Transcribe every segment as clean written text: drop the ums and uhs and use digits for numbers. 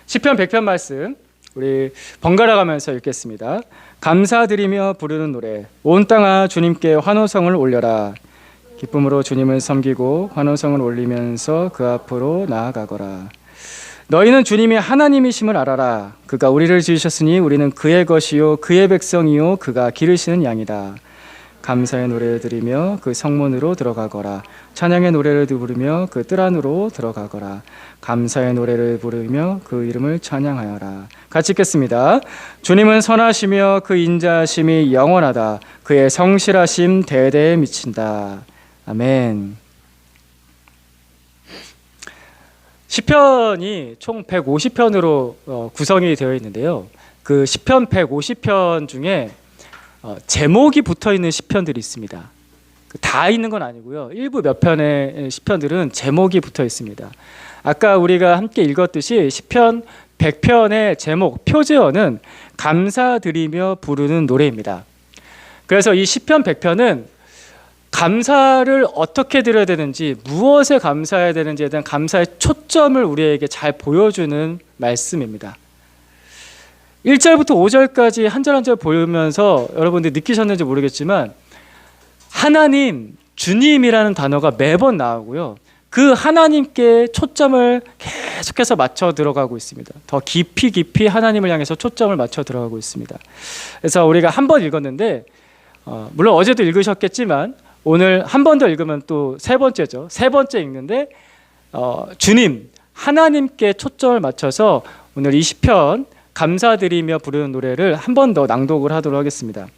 시편 100편 말씀 우리 번갈아 가면서 읽겠습니다. 감사드리며 부르는 노래, 온 땅아 주님께 환호성을 올려라. 기쁨으로 주님을 섬기고 환호성을 올리면서 그 앞으로 나아가거라. 너희는 주님이 하나님이심을 알아라. 그가 우리를 지으셨으니 우리는 그의 것이요 그의 백성이요 그가 기르시는 양이다. 감사의 노래를 드리며 그 성문으로 들어가거라. 찬양의 노래를 부르며 그 뜰 안으로 들어가거라. 감사의 노래를 부르며 그 이름을 찬양하여라. 같이 읽겠습니다. 주님은 선하시며 그 인자하심이 영원하다. 그의 성실하심 대대에 미친다. 아멘. 시편이 총 150편으로 구성이 되어 있는데요. 그 시편 150편 중에 제목이 붙어있는 시편들이 있습니다. 다 있는 건 아니고요. 일부 몇 편의 시편들은 제목이 붙어 있습니다. 아까 우리가 함께 읽었듯이 시편 100편의 제목, 표제어는 감사드리며 부르는 노래입니다. 그래서 이 시편 100편은 감사를 어떻게 드려야 되는지, 무엇에 감사해야 되는지에 대한 감사의 초점을 우리에게 잘 보여주는 말씀입니다. 1절부터 5절까지 한 절 한 절 보면서 여러분들이 느끼셨는지 모르겠지만 하나님, 주님이라는 단어가 매번 나오고요. 그 하나님께 초점을 계속해서 맞춰 들어가고 있습니다. 더 깊이 하나님을 향해서 초점을 맞춰 들어가고 있습니다. 그래서 우리가 한 번 읽었는데 물론 어제도 읽으셨겠지만 오늘 한 번 더 읽으면 또 세 번째죠. 세 번째 읽는데 주님, 하나님께 초점을 맞춰서 오늘 이 시편 감사드리며 부르는 노래를 한 번 더 낭독을 하도록 하겠습니다.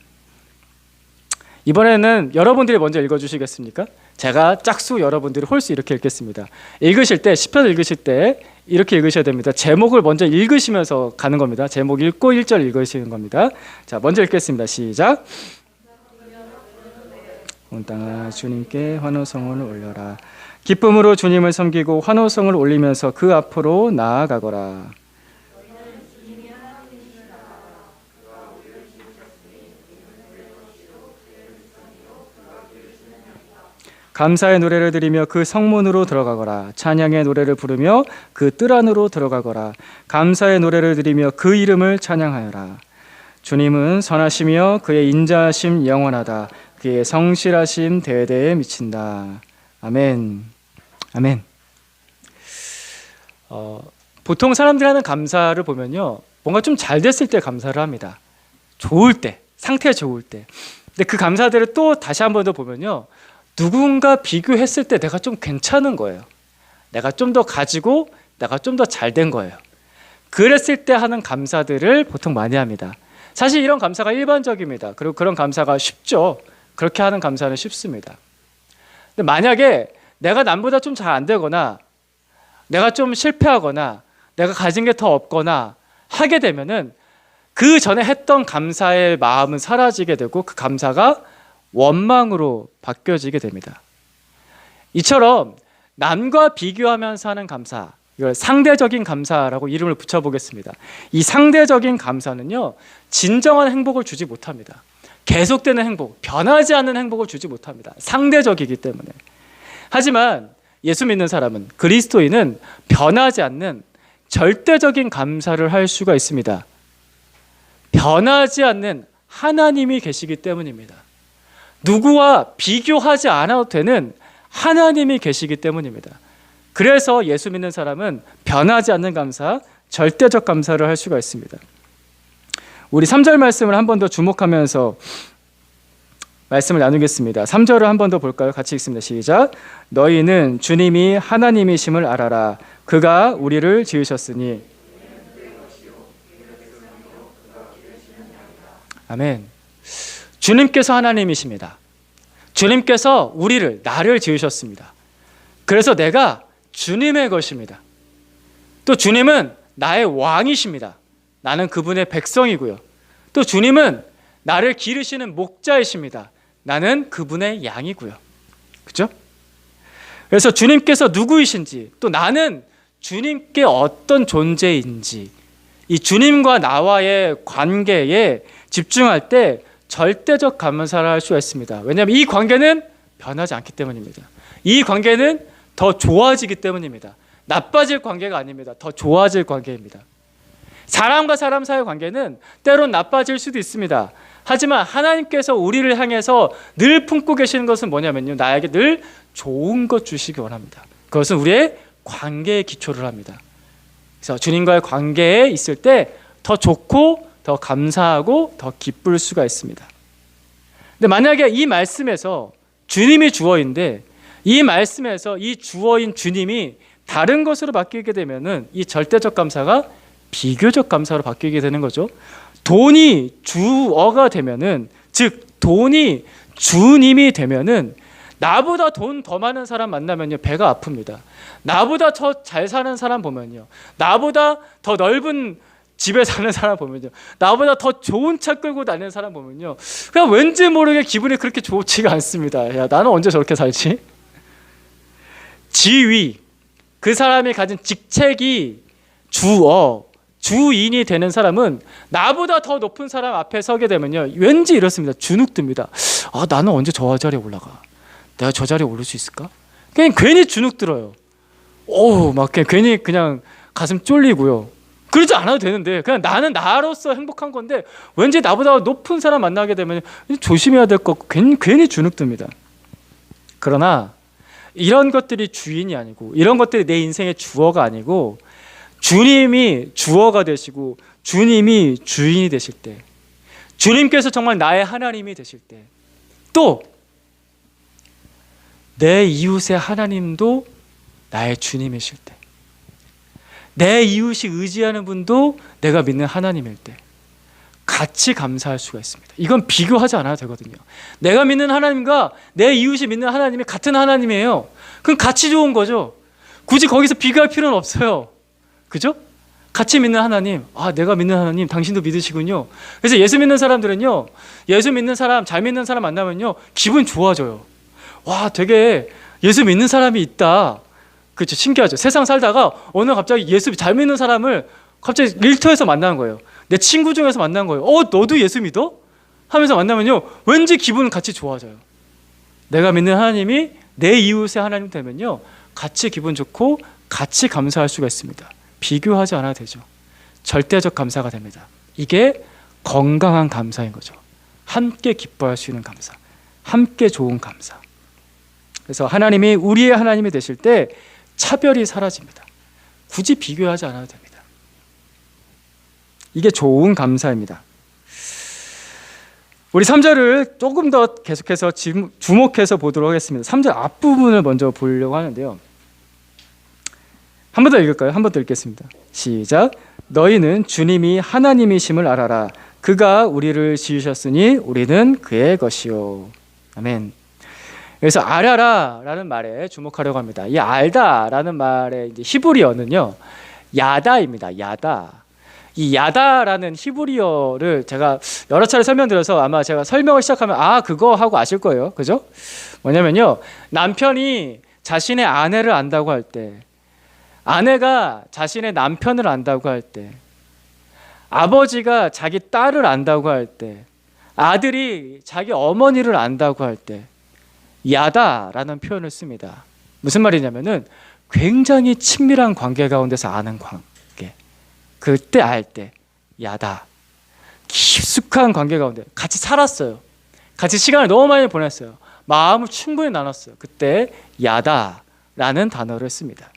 이번에는 여러분들이 먼저 읽어주시겠습니까? 제가 짝수 여러분들이 홀수 이렇게 읽겠습니다. 읽으실 때, 시편 읽으실 때 이렇게 읽으셔야 됩니다. 제목을 먼저 읽으시면서 가는 겁니다. 제목 읽고 1절 읽으시는 겁니다. 자, 먼저 읽겠습니다. 시작. 온 땅아 주님께 환호성을 올려라. 기쁨으로 주님을 섬기고 환호성을 올리면서 그 앞으로 나아가거라. 감사의 노래를 드리며 그 성문으로 들어가거라. 찬양의 노래를 부르며 그 뜰 안으로 들어가거라. 감사의 노래를 드리며 그 이름을 찬양하여라. 주님은 선하시며 그의 인자하심 영원하다. 그의 성실하심 대대에 미친다. 아멘. 아멘. 보통 사람들이 하는 감사를 보면요, 뭔가 좀 잘 됐을 때 감사를 합니다. 좋을 때, 상태가 좋을 때. 근데 그 감사들을 또 다시 한 번 더 보면요, 누군가 비교했을 때 내가 좀 괜찮은 거예요. 내가 좀 더 가지고 내가 좀 더 잘 된 거예요. 그랬을 때 하는 감사들을 보통 많이 합니다. 사실 이런 감사가 일반적입니다. 그리고 그런 감사가 쉽죠. 그렇게 하는 감사는 쉽습니다. 근데 만약에 내가 남보다 좀 잘 안 되거나 내가 좀 실패하거나 내가 가진 게 더 없거나 하게 되면은 그 전에 했던 감사의 마음은 사라지게 되고 그 감사가 원망으로 바뀌어지게 됩니다. 이처럼 남과 비교하면서 하는 감사, 이걸 상대적인 감사라고 이름을 붙여보겠습니다. 이 상대적인 감사는요, 진정한 행복을 주지 못합니다. 계속되는 행복, 변하지 않는 행복을 주지 못합니다. 상대적이기 때문에. 하지만 예수 믿는 사람은, 그리스도인은 변하지 않는 절대적인 감사를 할 수가 있습니다. 변하지 않는 하나님이 계시기 때문입니다. 누구와 비교하지 않아도 되는 하나님이 계시기 때문입니다. 그래서 예수 믿는 사람은 변하지 않는 감사, 절대적 감사를 할 수가 있습니다. 우리 3절 말씀을 한 번 더 주목하면서 말씀을 나누겠습니다. 3절을 한 번 더 볼까요? 같이 읽습니다. 시작. 너희는 주님이 하나님이심을 알아라. 그가 우리를 지으셨으니. 아멘. 주님께서 하나님이십니다. 주님께서 우리를, 나를 지으셨습니다. 그래서 내가 주님의 것입니다. 또 주님은 나의 왕이십니다. 나는 그분의 백성이고요. 또 주님은 나를 기르시는 목자이십니다. 나는 그분의 양이고요. 그렇죠? 그래서 주님께서 누구이신지, 또 나는 주님께 어떤 존재인지, 이 주님과 나와의 관계에 집중할 때 절대적 감사를 할 수가 있습니다. 왜냐하면 이 관계는 변하지 않기 때문입니다. 이 관계는 더 좋아지기 때문입니다. 나빠질 관계가 아닙니다. 더 좋아질 관계입니다. 사람과 사람 사이의 관계는 때론 나빠질 수도 있습니다. 하지만 하나님께서 우리를 향해서 늘 품고 계시는 것은 뭐냐면요, 나에게 늘 좋은 것 주시기 원합니다. 그것은 우리의 관계에 기초를 합니다. 그래서 주님과의 관계에 있을 때 더 좋고 더 감사하고 더 기쁠 수가 있습니다. 근데 만약에 이 말씀에서 주님이 주어인데 이 말씀에서 이 주어인 주님이 다른 것으로 바뀌게 되면은 이 절대적 감사가 비교적 감사로 바뀌게 되는 거죠. 돈이 주어가 되면은, 즉 돈이 주님이 되면은 나보다 돈 더 많은 사람 만나면요 배가 아픕니다. 나보다 더 잘 사는 사람 보면요, 나보다 더 넓은 집에 사는 사람 보면요, 나보다 더 좋은 차 끌고 다니는 사람 보면요, 그냥 왠지 모르게 기분이 그렇게 좋지가 않습니다. 야, 나는 언제 저렇게 살지? 지위, 그 사람이 가진 직책이 주어, 주인이 되는 사람은 나보다 더 높은 사람 앞에 서게 되면요 왠지 이렇습니다. 주눅듭니다. 아, 나는 언제 저 자리에 올라가? 내가 저 자리에 오를 수 있을까? 그냥 괜히 주눅 들어요. 막 괜히 그냥 가슴 쫄리고요. 그러지 않아도 되는데 그냥 나는 나로서 행복한 건데 왠지 나보다 높은 사람 만나게 되면 조심해야 될 것 괜히 주눅 듭니다. 그러나 이런 것들이 주인이 아니고, 이런 것들이 내 인생의 주어가 아니고, 주님이 주어가 되시고 주님이 주인이 되실 때, 주님께서 정말 나의 하나님이 되실 때, 또 내 이웃의 하나님도 나의 주님이실 때, 내 이웃이 의지하는 분도 내가 믿는 하나님일 때 같이 감사할 수가 있습니다. 이건 비교하지 않아도 되거든요. 내가 믿는 하나님과 내 이웃이 믿는 하나님이 같은 하나님이에요. 그럼 같이 좋은 거죠. 굳이 거기서 비교할 필요는 없어요. 그죠? 같이 믿는 하나님, 아, 내가 믿는 하나님 당신도 믿으시군요. 그래서 예수 믿는 사람들은요, 예수 믿는 사람, 잘 믿는 사람 만나면요 기분 좋아져요. 와, 되게 예수 믿는 사람이 있다. 그렇죠, 신기하죠. 세상 살다가 어느 갑자기 예수 잘 믿는 사람을 갑자기 일터에서 만나는 거예요. 내 친구 중에서 만난 거예요. 너도 예수 믿어? 하면서 만나면요 왠지 기분 같이 좋아져요. 내가 믿는 하나님이 내 이웃의 하나님 되면요 같이 기분 좋고 같이 감사할 수가 있습니다. 비교하지 않아도 되죠. 절대적 감사가 됩니다. 이게 건강한 감사인 거죠. 함께 기뻐할 수 있는 감사, 함께 좋은 감사. 그래서 하나님이 우리의 하나님이 되실 때 차별이 사라집니다. 굳이 비교하지 않아도 됩니다. 이게 좋은 감사입니다. 우리 3절을 조금 더 계속해서 주목해서 보도록 하겠습니다. 3절 앞부분을 먼저 보려고 하는데요. 한 번 더 읽을까요? 한 번 더 읽겠습니다. 시작. 너희는 주님이 하나님이심을 알아라. 그가 우리를 지으셨으니 우리는 그의 것이요. 아멘. 그래서 알아라 라는 말에 주목하려고 합니다. 이 알다라는 말의 이제 히브리어는요 야다입니다. 야다. 이 야다라는 히브리어를 제가 여러 차례 설명드려서 아마 제가 설명을 시작하면 그거 하고 아실 거예요. 그죠? 뭐냐면요, 남편이 자신의 아내를 안다고 할 때, 아내가 자신의 남편을 안다고 할 때, 아버지가 자기 딸을 안다고 할 때, 아들이 자기 어머니를 안다고 할 때 야다라는 표현을 씁니다. 무슨 말이냐면은 굉장히 친밀한 관계 가운데서 아는 관계, 그때 알 때 야다. 깊숙한 관계 가운데 같이 살았어요. 같이 시간을 너무 많이 보냈어요. 마음을 충분히 나눴어요. 그때 야다라는 단어를 씁니다.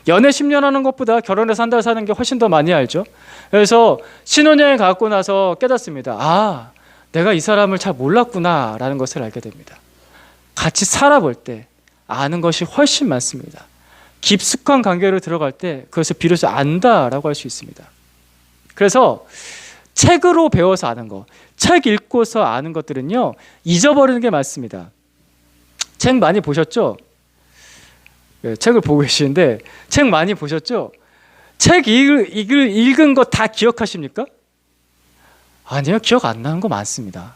연애 10년 하는 것보다 결혼해서 한 달 사는 게 훨씬 더 많이 알죠. 그래서 신혼여행 가고 나서 깨닫습니다. 내가 이 사람을 잘 몰랐구나 라는 것을 알게 됩니다. 같이 살아볼 때 아는 것이 훨씬 많습니다. 깊숙한 관계로 들어갈 때 그것을 비로소 안다라고 할 수 있습니다. 그래서 책으로 배워서 아는 것, 책 읽고서 아는 것들은요 잊어버리는 게 많습니다. 책 많이 보셨죠? 네, 책을 보고 계시는데 책 많이 보셨죠? 책 읽은 거 다 기억하십니까? 아니요, 기억 안 나는 거 많습니다.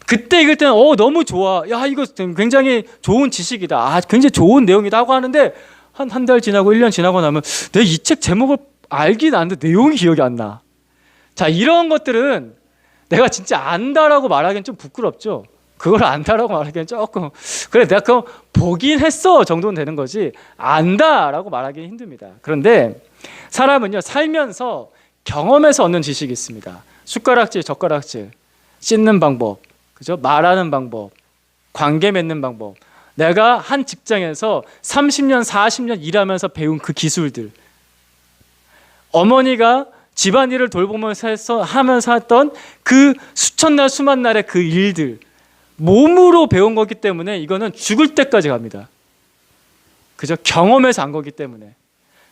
그때 읽을 때는 너무 좋아, 야 이거 굉장히 좋은 지식이다, 굉장히 좋은 내용이다 하고 하는데 한 달 지나고 1년 지나고 나면 내가 이 책 제목을 알긴 아는데 내용이 기억이 안 나. 자, 이런 것들은 내가 진짜 안다라고 말하기는 좀 부끄럽죠. 그걸 안다라고 말하기엔 조금 그래 내가 그거 보긴 했어 정도는 되는 거지 안다라고 말하기는 힘듭니다. 그런데 사람은요 살면서 경험에서 얻는 지식이 있습니다. 숟가락질, 젓가락질, 씻는 방법, 그죠? 말하는 방법, 관계 맺는 방법. 내가 한 직장에서 30년, 40년 일하면서 배운 그 기술들. 어머니가 집안일을 돌보면서 하면서 했던 그 수천 날, 수만 날의 그 일들. 몸으로 배운 거기 때문에 이거는 죽을 때까지 갑니다. 그죠? 경험에서 안 거기 때문에.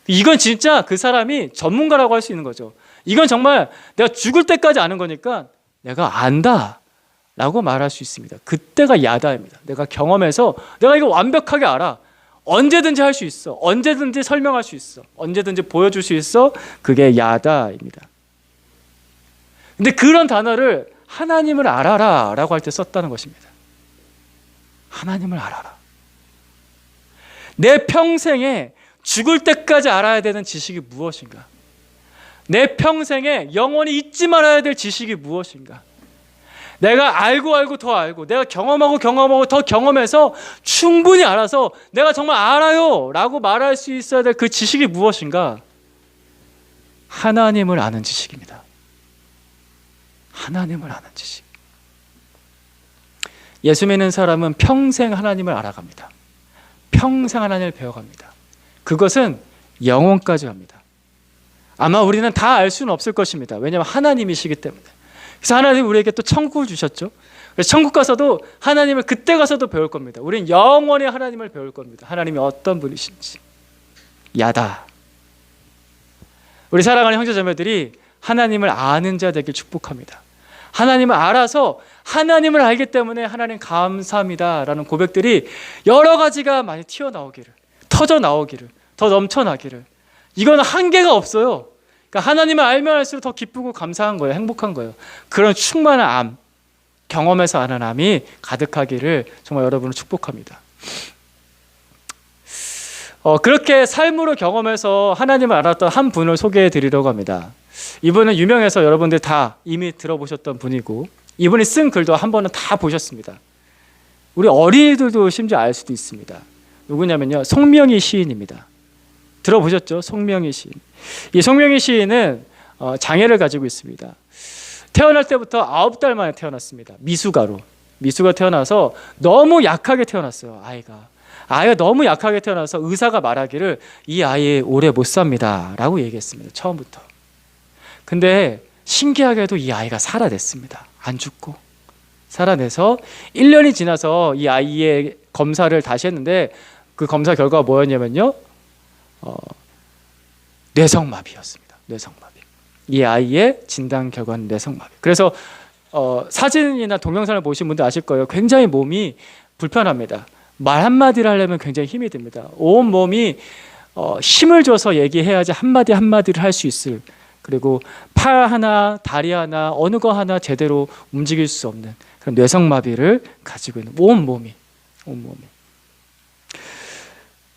이건 진짜 그 사람이 전문가라고 할 수 있는 거죠. 이건 정말 내가 죽을 때까지 아는 거니까 내가 안다 라고 말할 수 있습니다. 그때가 야다입니다. 내가 경험해서 내가 이거 완벽하게 알아. 언제든지 할 수 있어. 언제든지 설명할 수 있어. 언제든지 보여줄 수 있어. 그게 야다입니다. 근데 그런 단어를 하나님을 알아라 라고 할 때 썼다는 것입니다. 하나님을 알아라. 내 평생에 죽을 때까지 알아야 되는 지식이 무엇인가? 내 평생에 영원히 잊지 말아야 될 지식이 무엇인가? 내가 알고 더 알고 내가 경험하고 더 경험해서 충분히 알아서 내가 정말 알아요 라고 말할 수 있어야 될 그 지식이 무엇인가? 하나님을 아는 지식입니다. 하나님을 아는 지식. 예수 믿는 사람은 평생 하나님을 알아갑니다. 평생 하나님을 배워갑니다. 그것은 영혼까지 갑니다. 아마 우리는 다 알 수는 없을 것입니다. 왜냐하면 하나님이시기 때문에. 그래서 하나님이 우리에게 또 천국을 주셨죠. 그래서 천국 가서도 하나님을 그때 가서도 배울 겁니다. 우리는 영원히 하나님을 배울 겁니다. 하나님이 어떤 분이신지. 야다. 우리 사랑하는 형제자매들이 하나님을 아는 자 되길 축복합니다. 하나님을 알아서 하나님을 알기 때문에 하나님 감사합니다 라는 고백들이 여러 가지가 많이 튀어나오기를, 터져 나오기를, 더 넘쳐나기를. 이건 한계가 없어요. 그러니까 하나님을 알면 알수록 더 기쁘고 감사한 거예요. 행복한 거예요. 그런 충만한 암, 경험에서 아는 암이 가득하기를 정말 여러분을 축복합니다. 그렇게 삶으로 경험해서 하나님을 알았던 한 분을 소개해 드리려고 합니다. 이분은 유명해서 여러분들 다 이미 들어보셨던 분이고 이분이 쓴 글도 한 번은 다 보셨습니다. 우리 어린이들도 심지어 알 수도 있습니다. 누구냐면요, 송명희 시인입니다. 들어보셨죠? 송명희 시인. 이 송명희 시인은 장애를 가지고 있습니다. 태어날 때부터 9달 만에 태어났습니다. 미숙아로. 미숙아 태어나서 너무 약하게 태어났어요. 아이가 너무 약하게 태어나서 의사가 말하기를 이 아이 오래 못 삽니다 라고 얘기했습니다. 처음부터. 근데 신기하게도 이 아이가 살아냈습니다. 안 죽고 살아내서 1년이 지나서 이 아이의 검사를 다시 했는데 그 검사 결과가 뭐였냐면요, 뇌성마비였습니다. 뇌성마비. 이 아이의 진단 결과는 뇌성마비. 그래서 사진이나 동영상을 보신 분들 아실 거예요. 굉장히 몸이 불편합니다. 말 한마디를 하려면 굉장히 힘이 듭니다. 온 몸이 힘을 줘서 얘기해야지 한마디 한마디를 할 수 있을, 그리고 팔 하나, 다리 하나, 어느 거 하나 제대로 움직일 수 없는 그런 뇌성마비를 가지고 있는 온 몸이.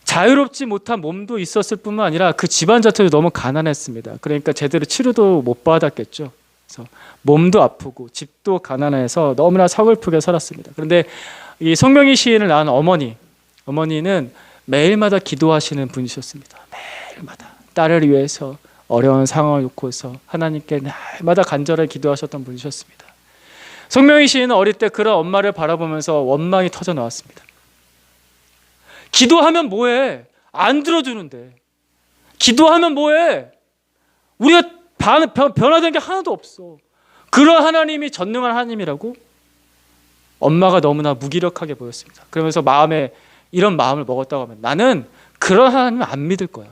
자유롭지 못한 몸도 있었을 뿐만 아니라 그 집안 자체도 너무 가난했습니다. 그러니까 제대로 치료도 못 받았겠죠. 그래서 몸도 아프고 집도 가난해서 너무나 서글프게 살았습니다. 그런데 이 송명희 시인을 낳은 어머니는 매일마다 기도하시는 분이셨습니다. 매일마다 딸을 위해서 어려운 상황을 놓고서 하나님께 날마다 간절히 기도하셨던 분이셨습니다. 송명희 시인은 어릴 때 그런 엄마를 바라보면서 원망이 터져 나왔습니다. 기도하면 뭐해? 안 들어주는데. 기도하면 뭐해? 우리가 변화된 게 하나도 없어. 그런 하나님이 전능한 하나님이라고? 엄마가 너무나 무기력하게 보였습니다. 그러면서 마음에 이런 마음을 먹었다고 하면 나는 그런 하나님을 안 믿을 거야.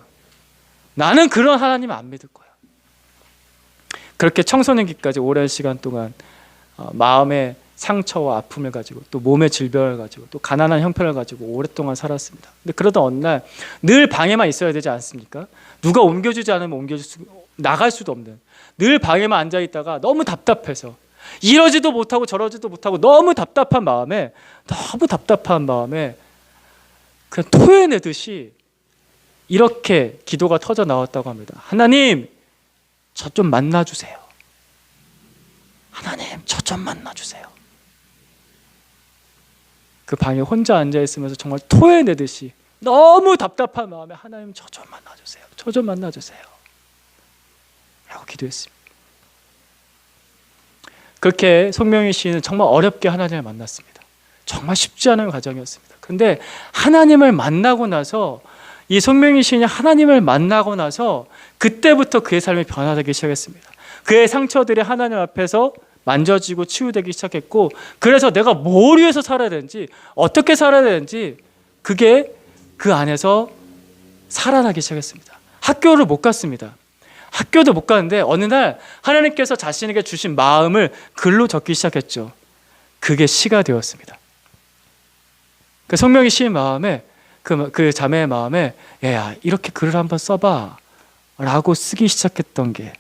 나는 그런 하나님을 안 믿을 거야. 그렇게 청소년기까지 오랜 시간 동안 마음의 상처와 아픔을 가지고 또 몸의 질병을 가지고 또 가난한 형편을 가지고 오랫동안 살았습니다. 근데 그러던 어느 날 늘 방에만 있어야 되지 않습니까? 누가 옮겨주지 않으면 나갈 수도 없는, 늘 방에만 앉아 있다가 너무 답답해서 이러지도 못하고 저러지도 못하고 너무 답답한 마음에 그냥 토해내듯이 이렇게 기도가 터져 나왔다고 합니다. 하나님, 저 좀 만나주세요. 하나님, 저 좀 만나주세요. 그 방에 혼자 앉아 있으면서 정말 토해내듯이 너무 답답한 마음에 하나님 저 좀 만나주세요. 저 좀 만나주세요. 라고 기도했습니다. 그렇게 송명희 씨는 정말 어렵게 하나님을 만났습니다. 정말 쉽지 않은 과정이었습니다. 근데 하나님을 만나고 나서 이 송명희 시인이 하나님을 만나고 나서 그때부터 그의 삶이 변화되기 시작했습니다. 그의 상처들이 하나님 앞에서 만져지고 치유되기 시작했고, 그래서 내가 뭘 위해서 살아야 되는지, 어떻게 살아야 되는지 그게 그 안에서 살아나기 시작했습니다. 학교를 못 갔습니다. 학교도 못 가는데 어느 날 하나님께서 자신에게 주신 마음을 글로 적기 시작했죠. 그게 시가 되었습니다. 그 송명희 씨의 마음에 그 자매의 마음에 야 이렇게 글을 한번 써봐 라고 쓰기 시작했던 게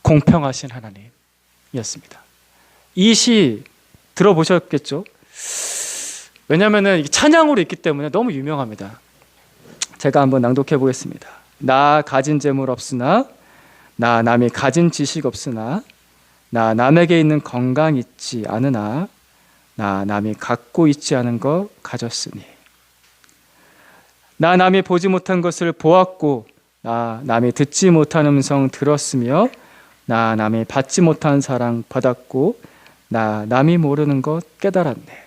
공평하신 하나님이었습니다. 이 시 들어보셨겠죠? 왜냐하면 찬양으로 있기 때문에 너무 유명합니다. 제가 한번 낭독해 보겠습니다. 나 가진 재물 없으나, 나 남이 가진 지식 없으나, 나 남에게 있는 건강 있지 않으나, 나 남이 갖고 있지 않은 것 가졌으니, 나 남이 보지 못한 것을 보았고, 나 남이 듣지 못한 음성 들었으며, 나 남이 받지 못한 사랑 받았고, 나 남이 모르는 것 깨달았네.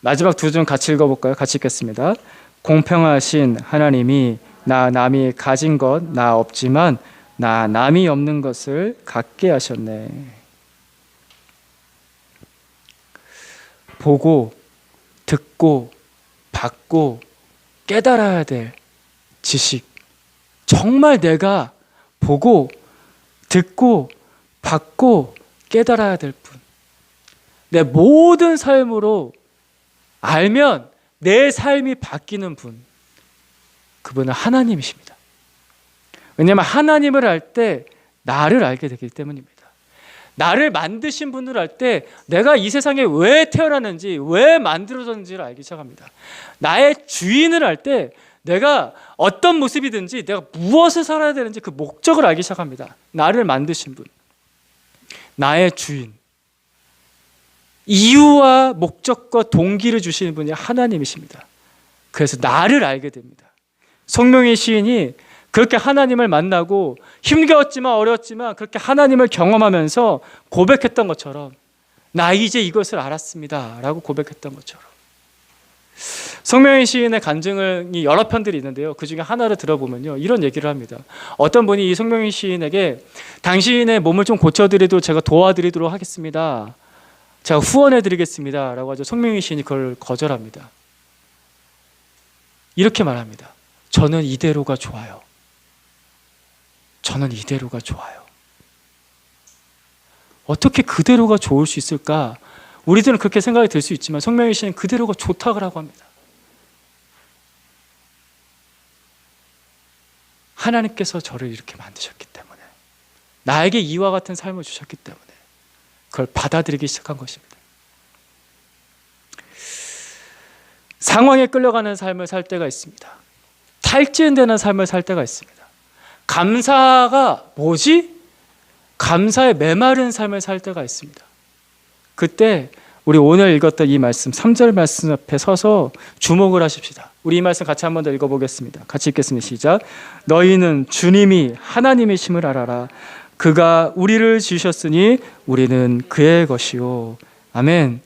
마지막 두 줄 같이 읽어볼까요? 같이 읽겠습니다. 공평하신 하나님이 나 남이 가진 것 나 없지만 나 남이 없는 것을 갖게 하셨네. 보고 듣고 받고 깨달아야 될 지식, 정말 내가 보고 듣고 받고 깨달아야 될 분, 내 모든 삶으로 알면 내 삶이 바뀌는 분, 그분은 하나님이십니다. 왜냐하면 하나님을 알 때 나를 알게 되기 때문입니다. 나를 만드신 분을 알 때 내가 이 세상에 왜 태어났는지, 왜 만들어졌는지를 알기 시작합니다. 나의 주인을 알 때 내가 어떤 모습이든지 내가 무엇을 살아야 되는지 그 목적을 알기 시작합니다. 나를 만드신 분, 나의 주인, 이유와 목적과 동기를 주시는 분이 하나님이십니다. 그래서 나를 알게 됩니다. 송명희 시인이 그렇게 하나님을 만나고 힘겨웠지만 어려웠지만 그렇게 하나님을 경험하면서 고백했던 것처럼, 나 이제 이것을 알았습니다 라고 고백했던 것처럼, 송명희 시인의 간증이 여러 편들이 있는데요, 그 중에 하나를 들어보면요 이런 얘기를 합니다. 어떤 분이 이 송명희 시인에게 당신의 몸을 좀 고쳐드리도록 제가 도와드리도록 하겠습니다, 제가 후원해드리겠습니다 라고 하죠. 송명희 시인이 그걸 거절합니다. 이렇게 말합니다. 저는 이대로가 좋아요. 저는 이대로가 좋아요. 어떻게 그대로가 좋을 수 있을까? 우리들은 그렇게 생각이 들 수 있지만 송명희 씨는 그대로가 좋다고 합니다. 하나님께서 저를 이렇게 만드셨기 때문에, 나에게 이와 같은 삶을 주셨기 때문에 그걸 받아들이기 시작한 것입니다. 상황에 끌려가는 삶을 살 때가 있습니다. 탈진되는 삶을 살 때가 있습니다. 감사가 뭐지? 감사에 메마른 삶을 살 때가 있습니다. 그때 우리 오늘 읽었던 이 말씀 3절 말씀 앞에 서서 주목을 하십시다. 우리 이 말씀 같이 한 번 더 읽어보겠습니다. 같이 읽겠습니다. 시작. 너희는 주님이 하나님이심을 알아라. 그가 우리를 지으셨으니 우리는 그의 것이요. 아멘.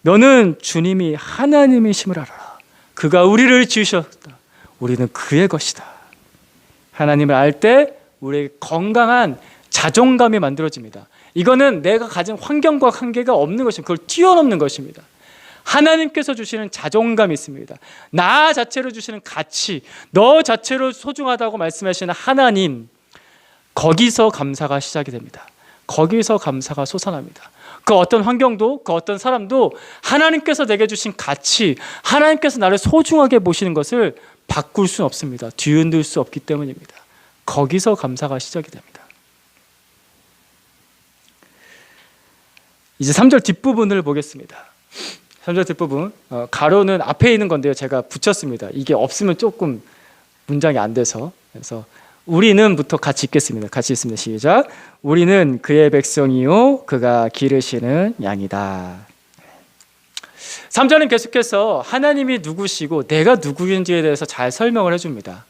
너는 주님이 하나님이심을 알아라. 그가 우리를 지으셨다. 우리는 그의 것이다. 하나님을 알 때 우리의 건강한 자존감이 만들어집니다. 이거는 내가 가진 환경과 관계가 없는 것입니다. 그걸 뛰어넘는 것입니다. 하나님께서 주시는 자존감이 있습니다. 나 자체로 주시는 가치, 너 자체로 소중하다고 말씀하시는 하나님, 거기서 감사가 시작이 됩니다. 거기서 감사가 솟아납니다. 그 어떤 환경도, 그 어떤 사람도 하나님께서 내게 주신 가치, 하나님께서 나를 소중하게 보시는 것을 바꿀 수는 없습니다. 뒤흔들 수 없기 때문입니다. 거기서 감사가 시작이 됩니다. 이제 3절 뒷부분을 보겠습니다. 3절 뒷부분, 가로는 앞에 있는 건데요, 제가 붙였습니다. 이게 없으면 조금 문장이 안 돼서. 그래서 우리는부터 같이 읽겠습니다. 같이 읽습니다. 시작. 우리는 그의 백성이요 그가 기르시는 양이다. 3절은 계속해서 하나님이 누구시고 내가 누구인지에 대해서 잘 설명을 해줍니다.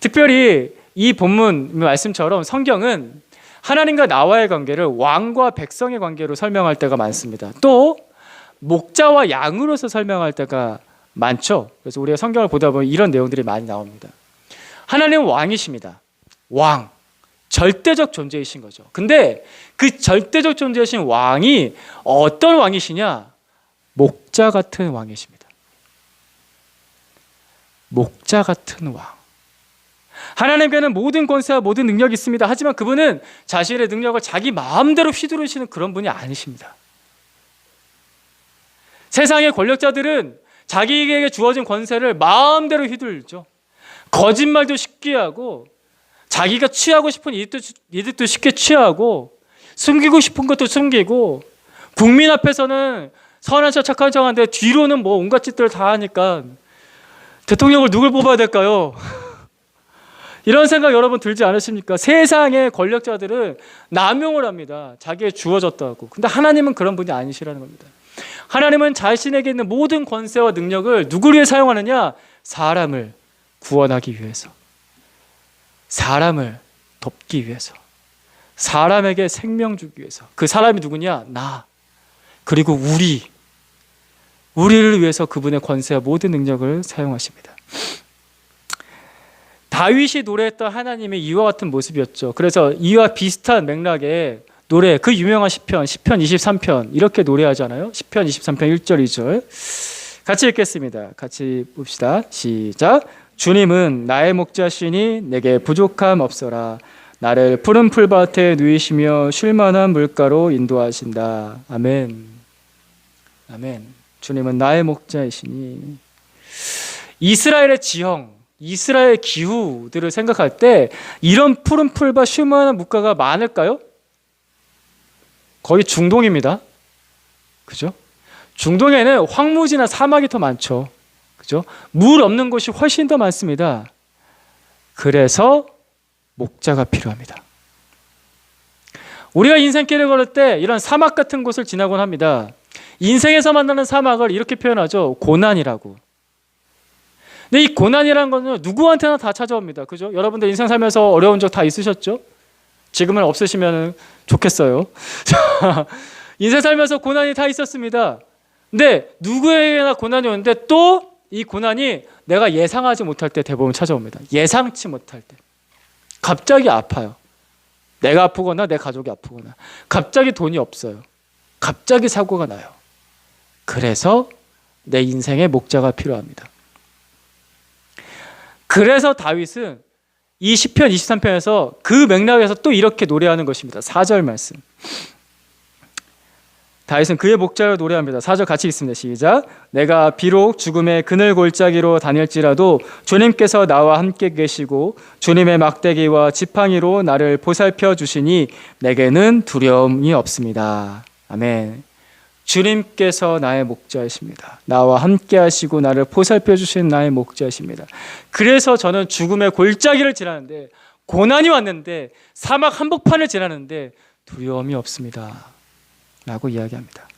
특별히 이 본문 말씀처럼 성경은 하나님과 나와의 관계를 왕과 백성의 관계로 설명할 때가 많습니다. 또 목자와 양으로서 설명할 때가 많죠. 그래서 우리가 성경을 보다 보면 이런 내용들이 많이 나옵니다. 하나님은 왕이십니다. 왕, 절대적 존재이신 거죠. 근데 그 절대적 존재이신 왕이 어떤 왕이시냐? 목자 같은 왕이십니다. 목자 같은 왕. 하나님께는 모든 권세와 모든 능력이 있습니다. 하지만 그분은 자신의 능력을 자기 마음대로 휘두르시는 그런 분이 아니십니다. 세상의 권력자들은 자기에게 주어진 권세를 마음대로 휘둘죠. 거짓말도 쉽게 하고 자기가 취하고 싶은 이득도 쉽게 취하고 숨기고 싶은 것도 숨기고 국민 앞에서는 선한 척 착한 척 하는데 뒤로는 뭐 온갖 짓들을 다 하니까 대통령을 누굴 뽑아야 될까요? 이런 생각 여러분 들지 않으십니까? 세상의 권력자들은 남용을 합니다. 자기의 주어졌다고. 근데 하나님은 그런 분이 아니시라는 겁니다. 하나님은 자신에게 있는 모든 권세와 능력을 누구를 위해 사용하느냐? 사람을 구원하기 위해서, 사람을 돕기 위해서, 사람에게 생명 주기 위해서. 그 사람이 누구냐? 나, 그리고 우리를 위해서 그분의 권세와 모든 능력을 사용하십니다. 다윗이 노래했던 하나님의 이와 같은 모습이었죠. 그래서 이와 비슷한 맥락의 노래, 그 유명한 시편 23편 이렇게 노래하잖아요. 시편 23편 1절 2절 같이 읽겠습니다. 같이 봅시다. 시작. 주님은 나의 목자시니 내게 부족함 없어라. 나를 푸른 풀밭에 누이시며 쉴만한 물가로 인도하신다. 아멘. 아멘. 주님은 나의 목자이시니. 이스라엘의 지형, 이스라엘 기후들을 생각할 때 이런 푸른 풀밭 쉴만한 물가가 많을까요? 거의 중동입니다. 그죠? 중동에는 황무지나 사막이 더 많죠. 그죠? 물 없는 곳이 훨씬 더 많습니다. 그래서 목자가 필요합니다. 우리가 인생길을 걸을 때 이런 사막 같은 곳을 지나곤 합니다. 인생에서 만나는 사막을 이렇게 표현하죠. 고난이라고. 근데 이 고난이라는 거는 누구한테나 다 찾아옵니다. 그죠? 여러분들 인생 살면서 어려운 적 다 있으셨죠? 지금은 없으시면 좋겠어요. 인생 살면서 고난이 다 있었습니다. 근데 누구에게나 고난이 오는데 또 이 고난이 내가 예상하지 못할 때 대부분 찾아옵니다. 예상치 못할 때. 갑자기 아파요. 내가 아프거나 내 가족이 아프거나. 갑자기 돈이 없어요. 갑자기 사고가 나요. 그래서 내 인생에 목자가 필요합니다. 그래서 다윗은 이 시편 23편에서 그 맥락에서 또 이렇게 노래하는 것입니다. 4절 말씀. 다윗은 그의 목자로 노래합니다. 4절 같이 읽습니다. 시작. 내가 비록 죽음의 그늘 골짜기로 다닐지라도 주님께서 나와 함께 계시고 주님의 막대기와 지팡이로 나를 보살펴 주시니 내게는 두려움이 없습니다. 아멘. 주님께서 나의 목자이십니다. 나와 함께 하시고 나를 보살펴 주신 나의 목자이십니다. 그래서 저는 죽음의 골짜기를 지나는데, 고난이 왔는데, 사막 한복판을 지나는데 두려움이 없습니다 라고 이야기합니다.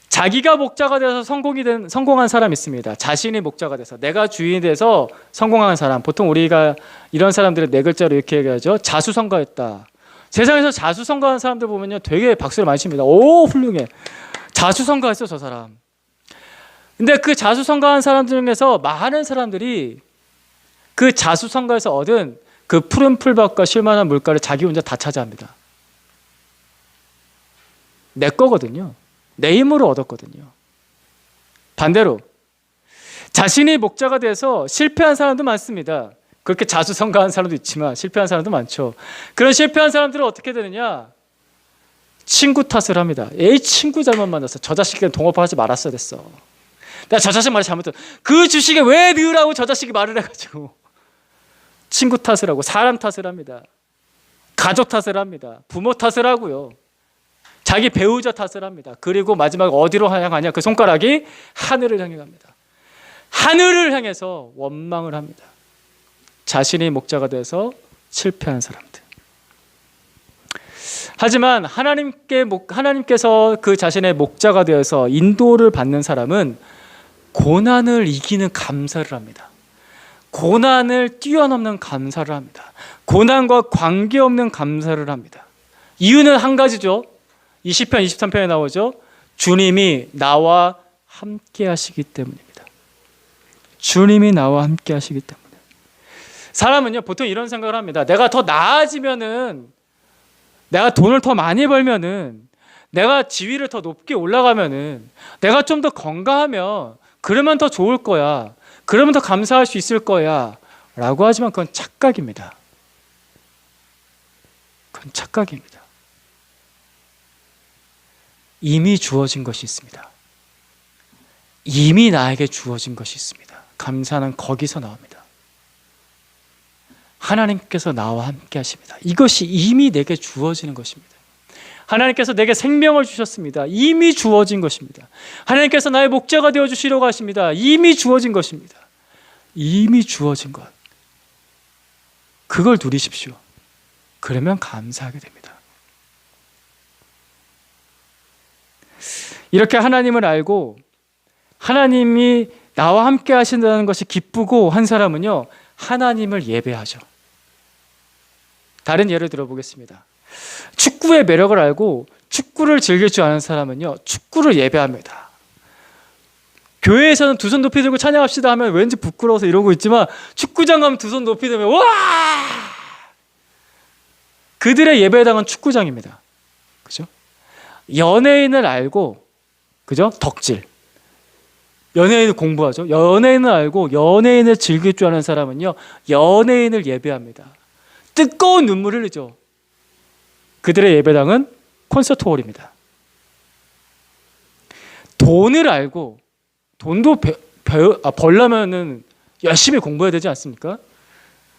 자기가 목자가 돼서 성공한 사람이 있습니다. 자신이 목자가 돼서, 내가 주인이 돼서 성공한 사람. 보통 우리가 이런 사람들은 네 글자로 이렇게 얘기하죠. 자수성가했다. 세상에서 자수성가한 사람들 보면요, 되게 박수를 많이 칩니다. 오, 훌륭해. 자수성가했어, 저 사람. 근데 그 자수성가한 사람들 중에서 많은 사람들이 그 자수성가에서 얻은 그 푸른 풀밭과 쉴만한 물가를 자기 혼자 다 차지합니다. 내 거거든요. 내 힘으로 얻었거든요. 반대로 자신이 목자가 돼서 실패한 사람도 많습니다. 그렇게 자수성가한 사람도 있지만 실패한 사람도 많죠. 그런 실패한 사람들은 어떻게 되느냐? 친구 탓을 합니다. 에이, 친구 잘못 만났어. 저 자식은 동업하지 말았어야 됐어. 내가 저 자식 말이 잘못했어. 그 주식에 왜 넣으라고 저 자식이 말을 해가지고. 친구 탓을 하고 사람 탓을 합니다. 가족 탓을 합니다. 부모 탓을 하고요. 자기 배우자 탓을 합니다. 그리고 마지막 어디로 향하냐? 그 손가락이 하늘을 향해 갑니다. 하늘을 향해서 원망을 합니다. 자신이 목자가 돼서 실패한 사람들. 하지만 하나님께서 그 자신의 목자가 되어서 인도를 받는 사람은 고난을 이기는 감사를 합니다. 고난을 뛰어넘는 감사를 합니다. 고난과 관계없는 감사를 합니다. 이유는 한 가지죠. 20편, 23편에 나오죠. 주님이 나와 함께 하시기 때문입니다. 주님이 나와 함께 하시기 때문에. 사람은요, 보통 이런 생각을 합니다. 내가 더 나아지면은, 내가 돈을 더 많이 벌면은, 내가 지위를 더 높게 올라가면은, 내가 좀 더 건강하면, 그러면 더 좋을 거야. 그러면 더 감사할 수 있을 거야. 라고 하지만 그건 착각입니다. 그건 착각입니다. 이미 주어진 것이 있습니다. 이미 나에게 주어진 것이 있습니다. 감사는 거기서 나옵니다. 하나님께서 나와 함께 하십니다. 이것이 이미 내게 주어지는 것입니다. 하나님께서 내게 생명을 주셨습니다. 이미 주어진 것입니다. 하나님께서 나의 목자가 되어주시려고 하십니다. 이미 주어진 것입니다. 이미 주어진 것. 그걸 누리십시오. 그러면 감사하게 됩니다. 이렇게 하나님을 알고 하나님이 나와 함께 하신다는 것이 기쁘고 한 사람은요, 하나님을 예배하죠. 다른 예를 들어보겠습니다. 축구의 매력을 알고 축구를 즐길 줄 아는 사람은요, 축구를 예배합니다. 교회에서는 두 손 높이 들고 찬양합시다 하면 왠지 부끄러워서 이러고 있지만, 축구장 가면 두 손 높이 들면 와! 그들의 예배당은 축구장입니다. 그죠? 연예인을 알고, 그죠? 덕질. 연예인을 공부하죠. 연예인을 알고 연예인을 즐길 줄 아는 사람은요, 연예인을 예배합니다. 뜨거운 눈물을 흘리죠. 그들의 예배당은 콘서트홀입니다. 돈을 알고 돈도 벌려면은 열심히 공부해야 되지 않습니까?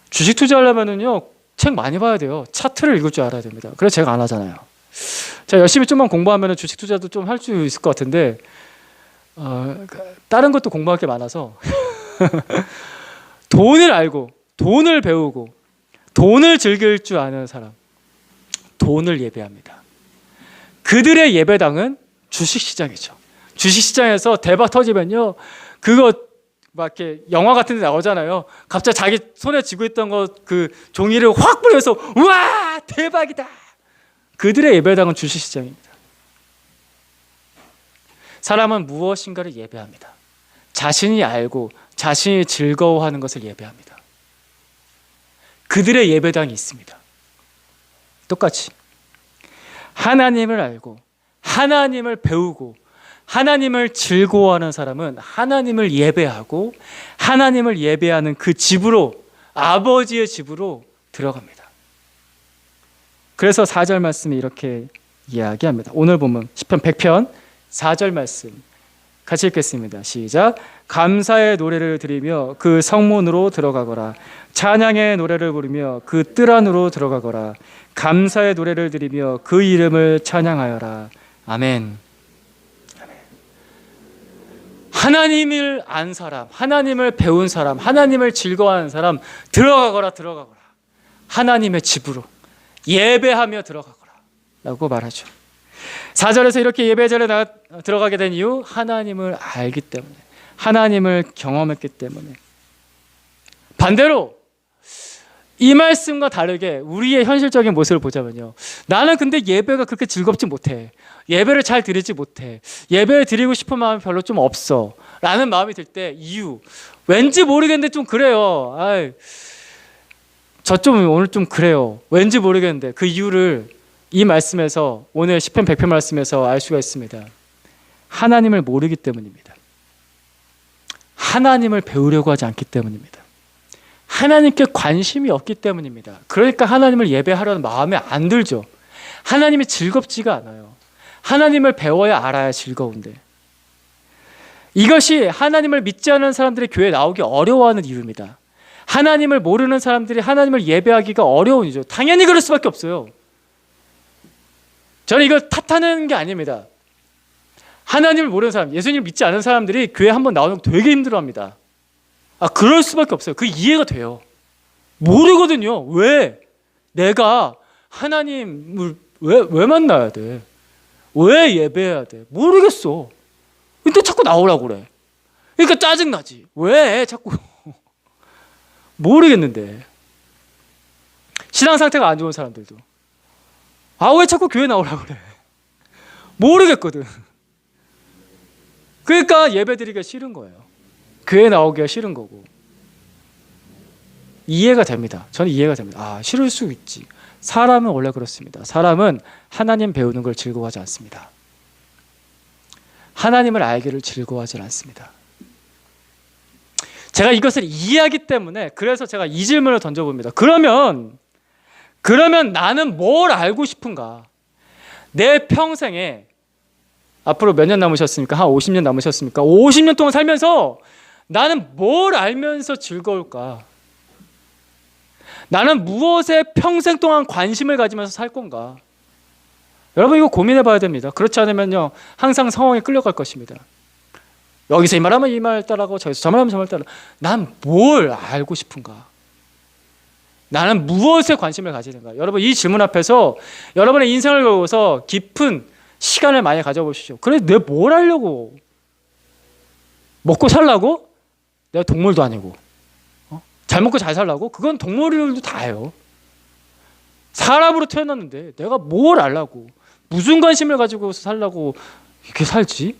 주식 투자하려면은요, 책 많이 봐야 돼요. 차트를 읽을 줄 알아야 됩니다. 그래서 제가 안 하잖아요. 제가 열심히 좀만 공부하면 주식 투자도 좀 할 수 있을 것 같은데, 다른 것도 공부할 게 많아서 돈을 알고 돈을 배우고 돈을 즐길 줄 아는 사람, 돈을 예배합니다. 그들의 예배당은 주식시장이죠. 주식시장에서 대박 터지면요, 그거 막 이렇게 영화 같은 데 나오잖아요. 갑자기 자기 손에 쥐고 있던 거 그 종이를 확 뿌려서 우와 대박이다. 그들의 예배당은 주식시장입니다. 사람은 무엇인가를 예배합니다. 자신이 알고 자신이 즐거워하는 것을 예배합니다. 그들의 예배당이 있습니다. 똑같이 하나님을 알고 하나님을 배우고 하나님을 즐거워하는 사람은 하나님을 예배하고 하나님을 예배하는 그 집으로, 아버지의 집으로 들어갑니다. 그래서 4절 말씀이 이렇게 이야기합니다. 오늘 보면 시편 100편 4절 말씀 같이 읽겠습니다. 시작. 감사의 노래를 드리며 그 성문으로 들어가거라. 찬양의 노래를 부르며 그 뜰 안으로 들어가거라. 감사의 노래를 드리며 그 이름을 찬양하여라. 아멘. 하나님을 안 사람, 하나님을 배운 사람, 하나님을 즐거워하는 사람, 들어가거라. 하나님의 집으로 예배하며 들어가거라 라고 말하죠. 4절에서 이렇게 예배 자리에 들어가게 된 이유, 하나님을 알기 때문에, 하나님을 경험했기 때문에. 반대로 이 말씀과 다르게 우리의 현실적인 모습을 보자면요, 나는 근데 예배가 그렇게 즐겁지 못해, 예배를 잘 드리지 못해, 예배 드리고 싶은 마음이 별로 좀 없어 라는 마음이 들 때, 이유 왠지 모르겠는데 좀 그래요. 저 좀 오늘 좀 그래요. 왠지 모르겠는데 그 이유를 이 말씀에서, 오늘 시편 100편 말씀에서 알 수가 있습니다. 하나님을 모르기 때문입니다. 하나님을 배우려고 하지 않기 때문입니다. 하나님께 관심이 없기 때문입니다. 그러니까 하나님을 예배하려는 마음에 안 들죠. 하나님이 즐겁지가 않아요. 하나님을 배워야 알아야 즐거운데. 이것이 하나님을 믿지 않는 사람들이 교회에 나오기 어려워하는 이유입니다. 하나님을 모르는 사람들이 하나님을 예배하기가 어려운 이유죠. 당연히 그럴 수밖에 없어요. 저는 이걸 탓하는 게 아닙니다. 하나님을 모르는 사람, 예수님을 믿지 않은 사람들이 교회 한번 나오면 되게 힘들어합니다. 그럴 수밖에 없어요. 그 이해가 돼요. 모르거든요. 왜? 내가 하나님을 왜 만나야 돼? 왜 예배해야 돼? 모르겠어. 근데 자꾸 나오라고 그래. 그러니까 짜증나지. 왜 자꾸 모르겠는데. 신앙 상태가 안 좋은 사람들도 왜 자꾸 교회 나오라고 그래? 모르겠거든. 그러니까 예배드리기가 싫은 거예요. 교회 나오기가 싫은 거고. 이해가 됩니다. 저는 이해가 됩니다. 싫을 수 있지. 사람은 원래 그렇습니다. 사람은 하나님 배우는 걸 즐거워하지 않습니다. 하나님을 알기를 즐거워하지 않습니다. 제가 이것을 이해하기 때문에 그래서 제가 이 질문을 던져봅니다. 그러면 나는 뭘 알고 싶은가? 내 평생에 앞으로 몇 년 남으셨습니까? 한 50년 남으셨습니까? 50년 동안 살면서 나는 뭘 알면서 즐거울까? 나는 무엇에 평생 동안 관심을 가지면서 살 건가? 여러분 이거 고민해 봐야 됩니다. 그렇지 않으면요 항상 상황에 끌려갈 것입니다. 여기서 이 말하면 이 말 따라가고 저기서 저 말하면 저 말 따라가고. 난 뭘 알고 싶은가? 나는 무엇에 관심을 가지는가? 여러분 이 질문 앞에서 여러분의 인생을 걸고서 깊은 시간을 많이 가져보십시오. 그래 내가 뭘 하려고? 먹고 살라고? 내가 동물도 아니고 잘 먹고 잘 살라고? 그건 동물들도 다 해요. 사람으로 태어났는데 내가 뭘 알라고? 무슨 관심을 가지고 살라고 이렇게 살지?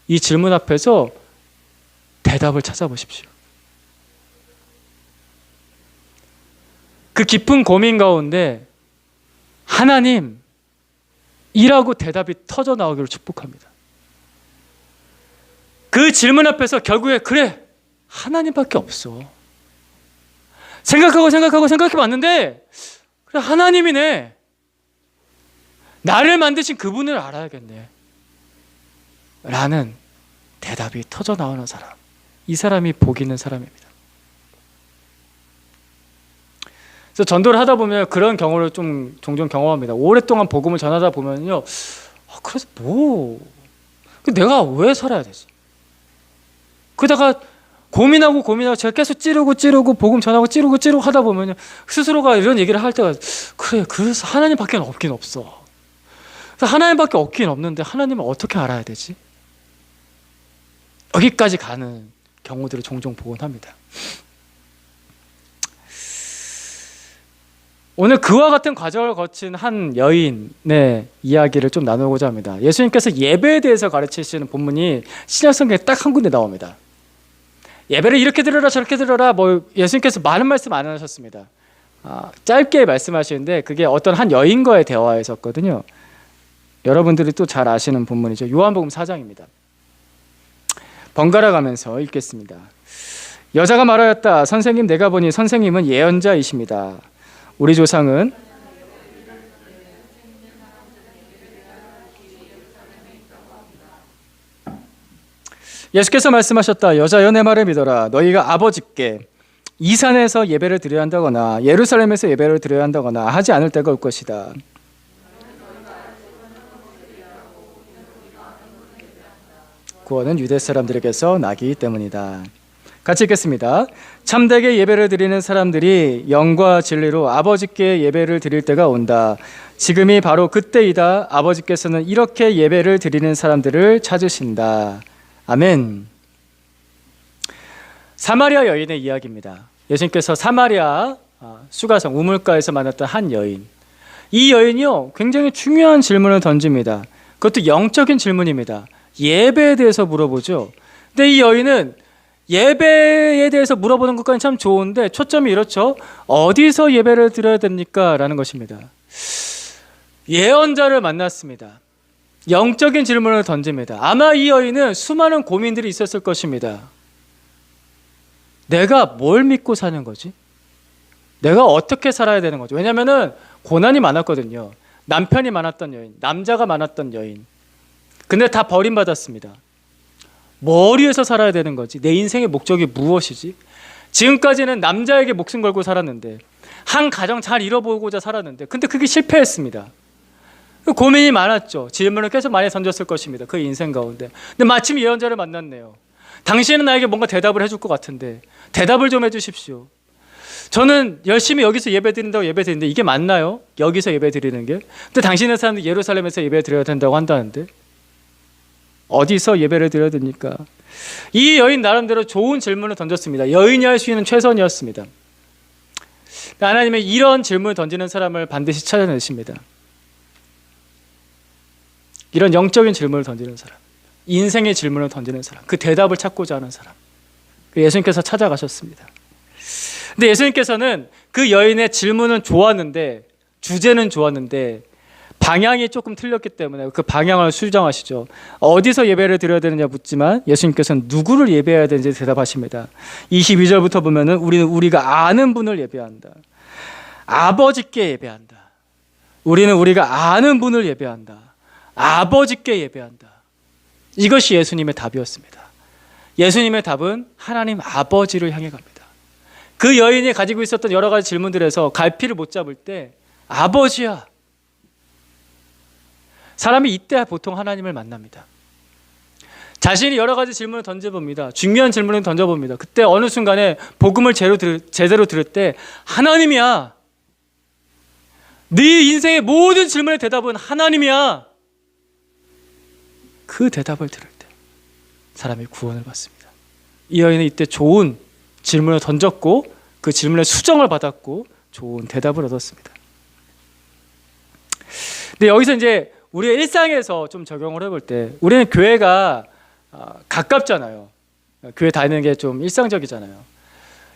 이 질문 앞에서 대답을 찾아보십시오. 그 깊은 고민 가운데 하나님이라고 대답이 터져 나오기를 축복합니다. 그 질문 앞에서 결국에 그래 하나님밖에 없어. 생각해 봤는데 그래 하나님이네. 나를 만드신 그분을 알아야겠네. 라는 대답이 터져 나오는 사람. 이 사람이 복 있는 사람입니다. 그래서 전도를 하다 보면 그런 경우를 좀 종종 경험합니다. 오랫동안 복음을 전하다 보면요. 그래서 내가 왜 살아야 되지? 그러다가 고민하고 제가 계속 찌르고 복음 전하고 찌르고 하다 보면요. 스스로가 이런 얘기를 할 때가 그래서 하나님밖에 없긴 없어. 그래서 하나님밖에 없긴 없는데 하나님을 어떻게 알아야 되지? 여기까지 가는 경우들을 종종 보곤 합니다. 오늘 그와 같은 과정을 거친 한 여인의 이야기를 좀 나누고자 합니다. 예수님께서 예배에 대해서 가르치시는 본문이 신약성경에 딱 한 군데 나옵니다. 예배를 이렇게 드려라 저렇게 드려라 예수님께서 많은 말씀 안 하셨습니다. 짧게 말씀하시는데 그게 어떤 한 여인과의 대화였었거든요. 여러분들이 또 잘 아시는 본문이죠. 요한복음 4장입니다. 번갈아 가면서 읽겠습니다. 여자가 말하였다. 선생님 내가 보니 선생님은 예언자이십니다. 우리 조상은 예수께서 말씀하셨다. 여자여 내 말을 믿어라. 너희가 아버지께 이 산에서 예배를 드려야 한다거나 예루살렘에서 예배를 드려야 한다거나 하지 않을 때가 올 것이다. 구원은 유대 사람들에게서 나기 때문이다. 같이 읽겠습니다. 참되게 예배를 드리는 사람들이 영과 진리로 아버지께 예배를 드릴 때가 온다. 지금이 바로 그때이다. 아버지께서는 이렇게 예배를 드리는 사람들을 찾으신다. 아멘. 사마리아 여인의 이야기입니다. 예수님께서 사마리아 수가성 우물가에서 만났던 한 여인. 이 여인이요 굉장히 중요한 질문을 던집니다. 그것도 영적인 질문입니다. 예배에 대해서 물어보죠. 근데 이 여인은 예배에 대해서 물어보는 것까지 참 좋은데 초점이 이렇죠. 어디서 예배를 드려야 됩니까? 라는 것입니다. 예언자를 만났습니다. 영적인 질문을 던집니다. 아마 이 여인은 수많은 고민들이 있었을 것입니다. 내가 뭘 믿고 사는 거지? 내가 어떻게 살아야 되는 거지? 왜냐하면 고난이 많았거든요. 남편이 많았던 여인, 남자가 많았던 여인. 근데 다 버림받았습니다. 뭘 위해서 살아야 되는 거지? 내 인생의 목적이 무엇이지? 지금까지는 남자에게 목숨 걸고 살았는데 한 가정 잘 이뤄보고자 살았는데 근데 그게 실패했습니다. 고민이 많았죠. 질문을 계속 많이 던졌을 것입니다. 그 인생 가운데. 근데 마침 예언자를 만났네요. 당신은 나에게 뭔가 대답을 해줄 것 같은데 대답을 좀 해주십시오. 저는 열심히 여기서 예배 드린다고 예배 드리는데 이게 맞나요? 여기서 예배 드리는 게? 근데 당신의 사람들 예루살렘에서 예배 드려야 된다고 한다는데 어디서 예배를 드려야 됩니까? 이 여인 나름대로 좋은 질문을 던졌습니다. 여인이 할 수 있는 최선이었습니다. 하나님은 이런 질문을 던지는 사람을 반드시 찾아내십니다. 이런 영적인 질문을 던지는 사람, 인생의 질문을 던지는 사람, 그 대답을 찾고자 하는 사람, 예수님께서 찾아가셨습니다. 근데 예수님께서는 그 여인의 질문은 좋았는데, 주제는 좋았는데 방향이 조금 틀렸기 때문에 그 방향을 수정하시죠. 어디서 예배를 드려야 되느냐 묻지만 예수님께서는 누구를 예배해야 되는지 대답하십니다. 22절부터 보면은 우리가 아는 분을 예배한다. 아버지께 예배한다. 우리는 우리가 아는 분을 예배한다. 아버지께 예배한다. 이것이 예수님의 답이었습니다. 예수님의 답은 하나님 아버지를 향해 갑니다. 그 여인이 가지고 있었던 여러 가지 질문들에서 갈피를 못 잡을 때 아버지야. 사람이 이때 보통 하나님을 만납니다. 자신이 여러 가지 질문을 던져봅니다. 중요한 질문을 던져봅니다. 그때 어느 순간에 복음을 제대로 들을 때 하나님이야. 네 인생의 모든 질문의 대답은 하나님이야. 그 대답을 들을 때 사람이 구원을 받습니다. 이 여인은 이때 좋은 질문을 던졌고 그 질문에 수정을 받았고 좋은 대답을 얻었습니다. 근데 여기서 이제 우리의 일상에서 좀 적용을 해볼 때 우리는 교회가 가깝잖아요. 교회 다니는 게 좀 일상적이잖아요.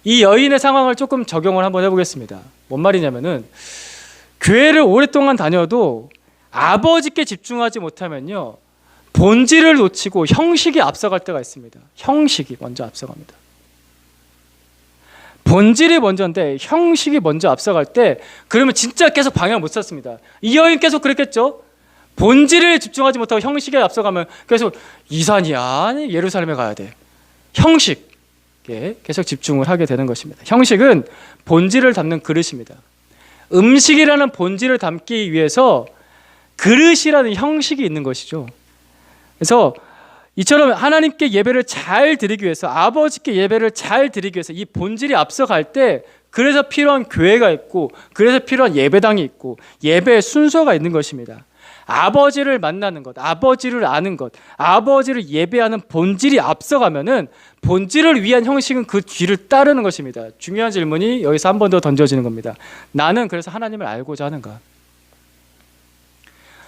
이 여인의 상황을 조금 적용을 한번 해보겠습니다. 뭔 말이냐면은 교회를 오랫동안 다녀도 아버지께 집중하지 못하면요 본질을 놓치고 형식이 앞서갈 때가 있습니다. 형식이 먼저 앞서갑니다. 본질이 먼저인데 형식이 먼저 앞서갈 때 그러면 진짜 계속 방향을 못 찾습니다. 이 여인 계속 그랬겠죠. 본질을 집중하지 못하고 형식에 앞서가면 계속 이산이야 아니 예루살렘에 가야 돼. 형식에 계속 집중을 하게 되는 것입니다. 형식은 본질을 담는 그릇입니다. 음식이라는 본질을 담기 위해서 그릇이라는 형식이 있는 것이죠. 그래서 이처럼 하나님께 예배를 잘 드리기 위해서 아버지께 예배를 잘 드리기 위해서 이 본질이 앞서갈 때 그래서 필요한 교회가 있고 그래서 필요한 예배당이 있고 예배의 순서가 있는 것입니다. 아버지를 만나는 것, 아버지를 아는 것, 아버지를 예배하는 본질이 앞서가면은 본질을 위한 형식은 그 뒤를 따르는 것입니다. 중요한 질문이 여기서 한 번 더 던져지는 겁니다. 나는 그래서 하나님을 알고자 하는가?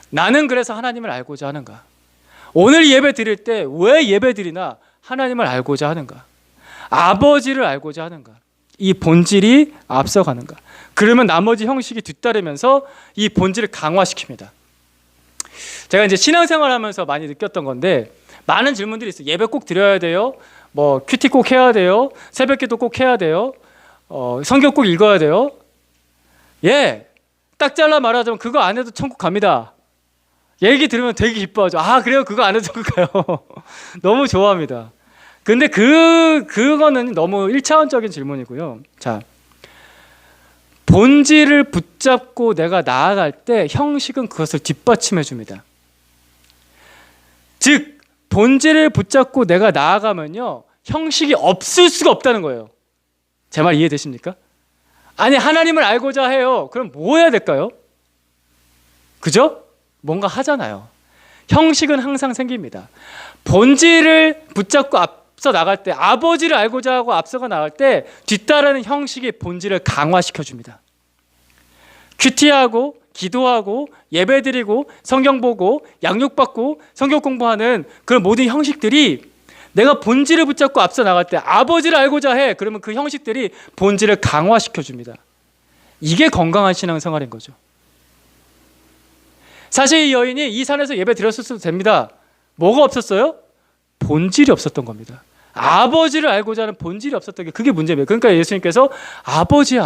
나는 그래서 하나님을 알고자 하는가? 오늘 예배 드릴 때 왜 예배 드리나? 하나님을 알고자 하는가? 아버지를 알고자 하는가? 이 본질이 앞서가는가? 그러면 나머지 형식이 뒤따르면서 이 본질을 강화시킵니다. 제가 이제 신앙생활 하면서 많이 느꼈던 건데 많은 질문들이 있어요. 예배 꼭 드려야 돼요? 뭐 큐티 꼭 해야 돼요? 새벽기도 꼭 해야 돼요? 성경 꼭 읽어야 돼요? 예, 딱 잘라 말하자면 그거 안 해도 천국 갑니다. 얘기 들으면 되게 기뻐하죠. 아 그래요? 그거 안 해도 천국 가요. 너무 좋아합니다. 근데 그거는 너무 1차원적인 질문이고요. 자, 본질을 붙잡고 내가 나아갈 때 형식은 그것을 뒷받침해 줍니다. 즉 본질을 붙잡고 내가 나아가면요 형식이 없을 수가 없다는 거예요. 제 말 이해되십니까? 아니 하나님을 알고자 해요. 그럼 뭐 해야 될까요? 그죠? 뭔가 하잖아요. 형식은 항상 생깁니다. 본질을 붙잡고 앞서 나갈 때 아버지를 알고자 하고 앞서가 나갈 때 뒤따르는 형식이 본질을 강화시켜 줍니다. 큐티하고 기도하고 예배드리고 성경 보고 양육받고 성경 공부하는 그런 모든 형식들이 내가 본질을 붙잡고 앞서 나갈 때 아버지를 알고자 해. 그러면 그 형식들이 본질을 강화시켜 줍니다. 이게 건강한 신앙생활인 거죠. 사실 이 여인이 이 산에서 예배 드렸어도 됩니다. 뭐가 없었어요? 본질이 없었던 겁니다. 아버지를 알고자 하는 본질이 없었던 게 그게 문제입니다. 그러니까 예수님께서 아버지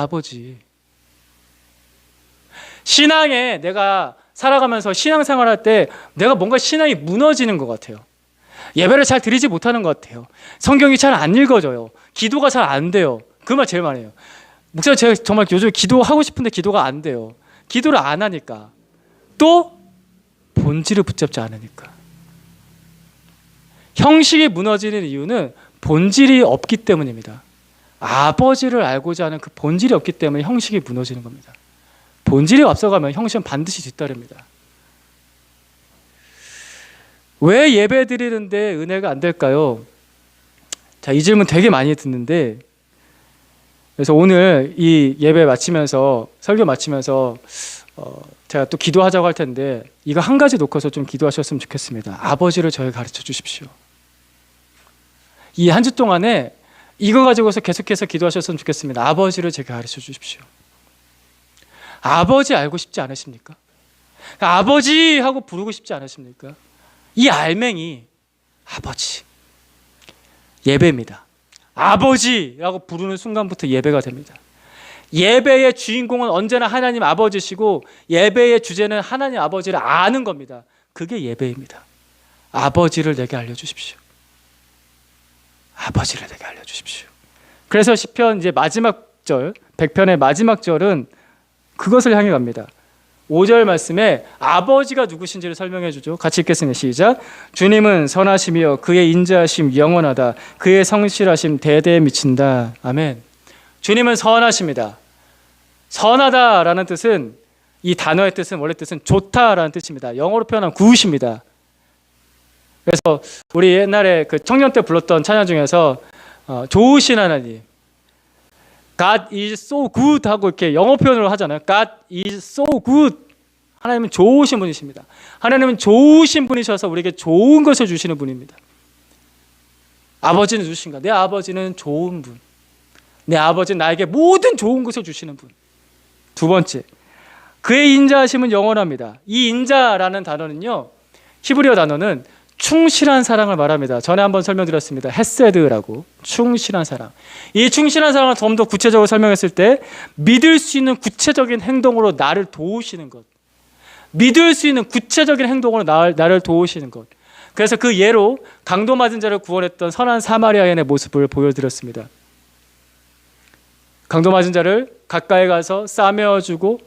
신앙에 내가 살아가면서 신앙생활할 때 내가 뭔가 신앙이 무너지는 것 같아요. 예배를 잘 드리지 못하는 것 같아요. 성경이 잘 안 읽어져요. 기도가 잘 안 돼요. 그 말 제일 많이 해요. 목사님 제가 정말 요즘 기도하고 싶은데 기도가 안 돼요. 기도를 안 하니까. 또 본질을 붙잡지 않으니까. 형식이 무너지는 이유는 본질이 없기 때문입니다. 아버지를 알고자 하는 그 본질이 없기 때문에 형식이 무너지는 겁니다. 본질이 앞서가면 형식은 반드시 뒤따릅니다. 왜 예배 드리는데 은혜가 안 될까요? 자, 이 질문 되게 많이 듣는데, 그래서 오늘 이 예배 마치면서, 설교 마치면서 제가 또 기도하자고 할 텐데 이거 한 가지 놓고서 좀 기도하셨으면 좋겠습니다. 아버지를 저에게 가르쳐 주십시오. 이 한 주 동안에 이거 가지고서 계속해서 기도하셨으면 좋겠습니다. 아버지를 제게 가르쳐 주십시오. 아버지 알고 싶지 않으십니까? 아버지 하고 부르고 싶지 않으십니까? 이 알맹이 아버지, 예배입니다. 아버지라고 부르는 순간부터 예배가 됩니다. 예배의 주인공은 언제나 하나님 아버지시고 예배의 주제는 하나님 아버지를 아는 겁니다. 그게 예배입니다. 아버지를 내게 알려주십시오. 아버지를 내게 알려주십시오. 그래서 시편 이제 마지막 절, 100편의 마지막 절은 그것을 향해 갑니다. 5절 말씀에 아버지가 누구신지를 설명해 주죠. 같이 읽겠습니다. 시작. 주님은 선하시며 그의 인자하심 영원하다. 그의 성실하심 대대에 미친다. 아멘. 주님은 선하십니다. 선하다라는 뜻은, 이 단어의 뜻은, 원래 뜻은 좋다라는 뜻입니다. 영어로 표현하면 굿입니다. 그래서 우리 옛날에 그 청년 때 불렀던 찬양 중에서 좋으신 하나님, God is so good 하고 이렇게 영어 표현으로 하잖아요. God is so good. 하나님은 좋으신 분이십니다. 하나님은 좋으신 분이셔서 우리에게 좋은 것을 주시는 분입니다. 아버지는 누구신가? 내 아버지는 좋은 분. 내 아버지는 나에게 모든 좋은 것을 주시는 분. 두 번째, 그의 인자하심은 영원합니다. 이 인자라는 단어는요, 히브리어 단어는 충실한 사랑을 말합니다. 전에 한번 설명드렸습니다. 헤세드라고, 충실한 사랑. 이 충실한 사랑을 좀 더 구체적으로 설명했을 때 믿을 수 있는 구체적인 행동으로 나를 도우시는 것. 믿을 수 있는 구체적인 행동으로 나를 도우시는 것. 그래서 그 예로 강도 맞은 자를 구원했던 선한 사마리아인의 모습을 보여드렸습니다. 강도 맞은 자를 가까이 가서 싸매어주고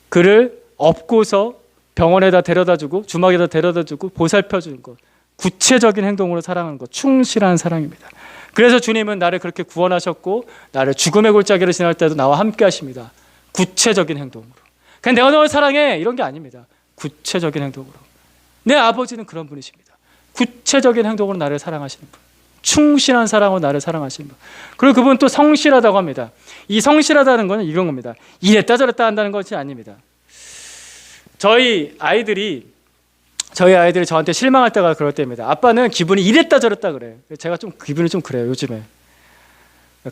그를 업고서 병원에다 데려다주고 주막에다 데려다주고 보살펴주는 것, 구체적인 행동으로 사랑하는 것, 충실한 사랑입니다. 그래서 주님은 나를 그렇게 구원하셨고 나를 죽음의 골짜기를 지날 때도 나와 함께 하십니다. 구체적인 행동으로. 그냥 내가 너를 사랑해 이런 게 아닙니다. 구체적인 행동으로. 내 아버지는 그런 분이십니다. 구체적인 행동으로 나를 사랑하시는 분, 충실한 사랑으로 나를 사랑하시는 분. 그리고 그분은 또 성실하다고 합니다. 이 성실하다는 것은 이런 겁니다. 이랬다 저랬다 한다는 것이 아닙니다. 저희 아이들이 저한테 실망할 때가 그럴 때입니다. 아빠는 기분이 이랬다 저랬다 그래. 제가 좀 기분이 좀 그래요, 요즘에.